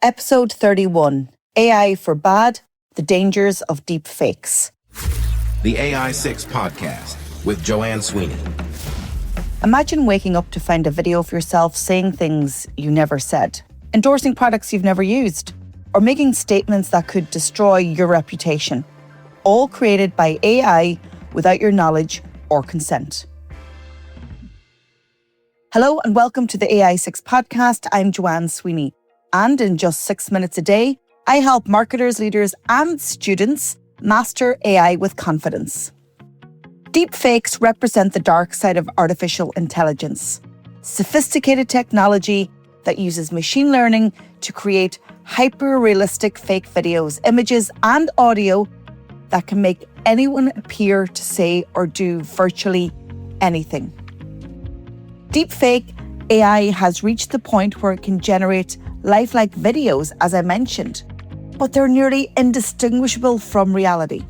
Episode 31, AI for Bad, the Dangers of Deepfakes. The AI6 Podcast with Joanne Sweeney. Imagine waking up to find a video of yourself saying things you never said, endorsing products you've never used, or making statements that could destroy your reputation, all created by AI without your knowledge or consent. Hello and welcome to the AI6 Podcast. I'm Joanne Sweeney. And in just 6 minutes a day, I help marketers, leaders, and students master AI with confidence. Deepfakes represent the dark side of artificial intelligence, sophisticated technology that uses machine learning to create hyper-realistic fake videos, images, and audio that can make anyone appear to say or do virtually anything. Deepfake AI has reached the point where it can generate lifelike videos, as I mentioned, but they're nearly indistinguishable from reality.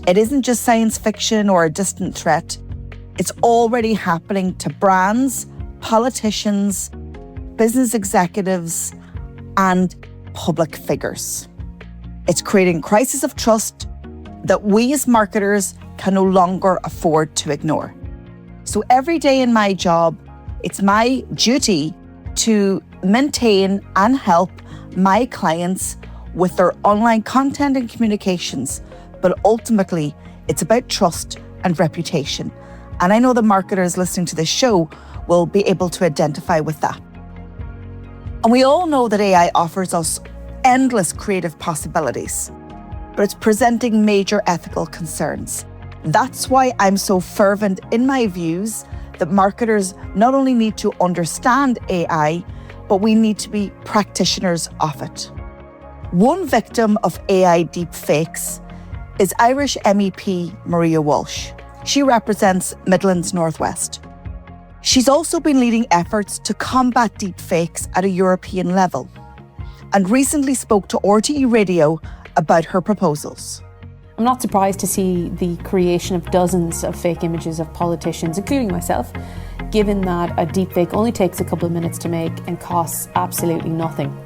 It isn't just science fiction or a distant threat. It's already happening to brands, politicians, business executives, and public figures. It's creating a crisis of trust that we as marketers can no longer afford to ignore. So every day in my job, it's my duty to maintain and help my clients with their online content and communications. But ultimately, it's about trust and reputation. And I know the marketers listening to this show will be able to identify with that. And we all know that AI offers us endless creative possibilities, but it's presenting major ethical concerns. That's why I'm so fervent in my views that marketers not only need to understand AI, but we need to be practitioners of it. One victim of AI deepfakes is Irish MEP Maria Walsh. She represents Midlands Northwest. She's also been leading efforts to combat deepfakes at a European level and recently spoke to RTE Radio about her proposals. I'm not surprised to see the creation of dozens of fake images of politicians, including myself, given that a deepfake only takes a couple of minutes to make and costs absolutely nothing.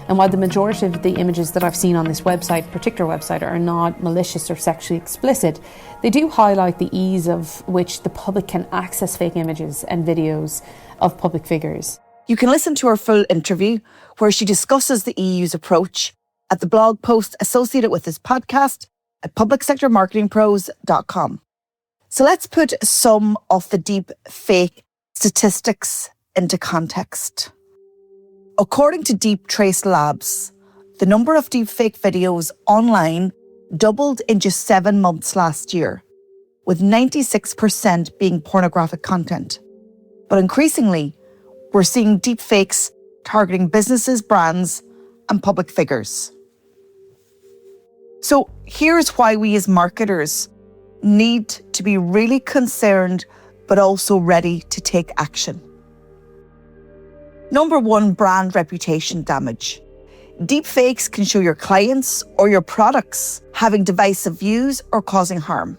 And while the majority of the images that I've seen on this particular website, are not malicious or sexually explicit, they do highlight the ease of which the public can access fake images and videos of public figures. You can listen to her full interview where she discusses the EU's approach at the blog post associated with this podcast at publicsectormarketingpros.com. So let's put some of the deep fake statistics into context. According to Deeptrace Labs, the number of deepfake videos online doubled in just 7 months last year, with 96% being pornographic content. But increasingly, we're seeing deepfakes targeting businesses, brands, and public figures. So here's why we as marketers need to be really concerned, but also ready to take action. Number one, brand reputation damage. Deepfakes can show your clients or your products having divisive views or causing harm.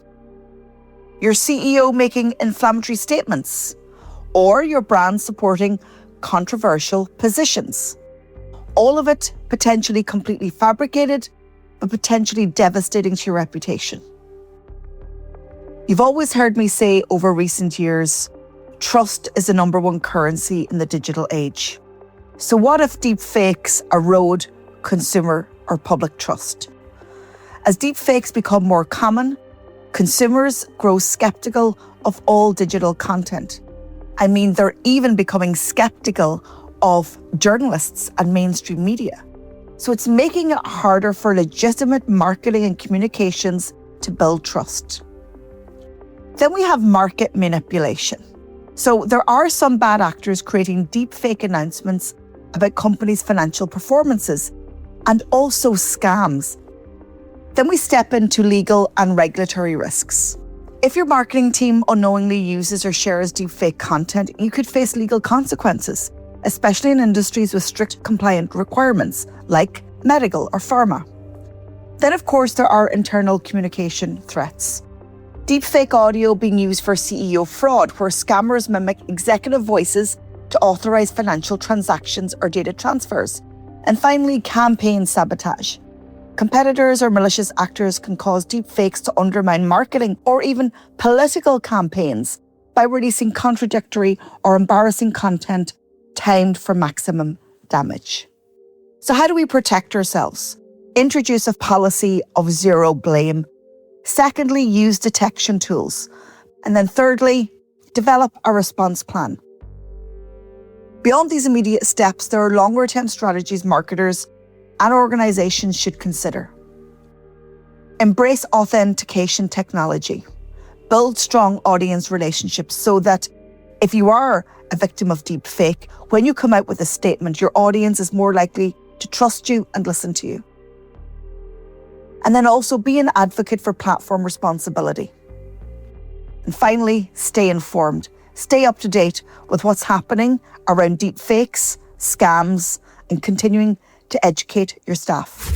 Your CEO making inflammatory statements, or your brand supporting controversial positions. All of it potentially completely fabricated, but potentially devastating to your reputation. You've always heard me say over recent years, trust is the number one currency in the digital age. So what if deepfakes erode consumer or public trust? As deepfakes become more common, consumers grow skeptical of all digital content. I mean, they're even becoming skeptical of journalists and mainstream media. So it's making it harder for legitimate marketing and communications to build trust. Then we have market manipulation. So there are some bad actors creating deepfake announcements about companies' financial performances and also scams. Then we step into legal and regulatory risks. If your marketing team unknowingly uses or shares deepfake content, you could face legal consequences, especially in industries with strict compliant requirements like medical or pharma. Then, of course, there are internal communication threats. Deepfake audio being used for CEO fraud, where scammers mimic executive voices to authorize financial transactions or data transfers. And finally, campaign sabotage. Competitors or malicious actors can cause deepfakes to undermine marketing or even political campaigns by releasing contradictory or embarrassing content timed for maximum damage. So how do we protect ourselves? Introduce a policy of zero blame. Secondly, use detection tools. And then thirdly, develop a response plan. Beyond these immediate steps, there are longer-term strategies marketers and organizations should consider. Embrace authentication technology. Build strong audience relationships so that if you are a victim of deepfake, when you come out with a statement, your audience is more likely to trust you and listen to you. And then also be an advocate for platform responsibility. And finally, stay informed. Stay up to date with what's happening around deepfakes, scams, and continuing to educate your staff.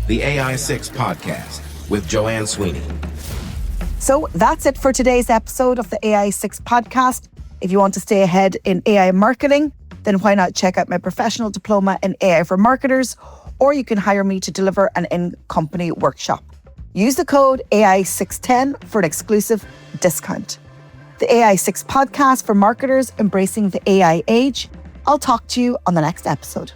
The AI6 Podcast with Joanne Sweeney. So that's it for today's episode of the AI6 Podcast. If you want to stay ahead in AI marketing, then why not check out my professional diploma in AI for marketers, or you can hire me to deliver an in-company workshop. Use the code AI610 for an exclusive discount. The AI6 Podcast for marketers embracing the AI age. I'll talk to you on the next episode.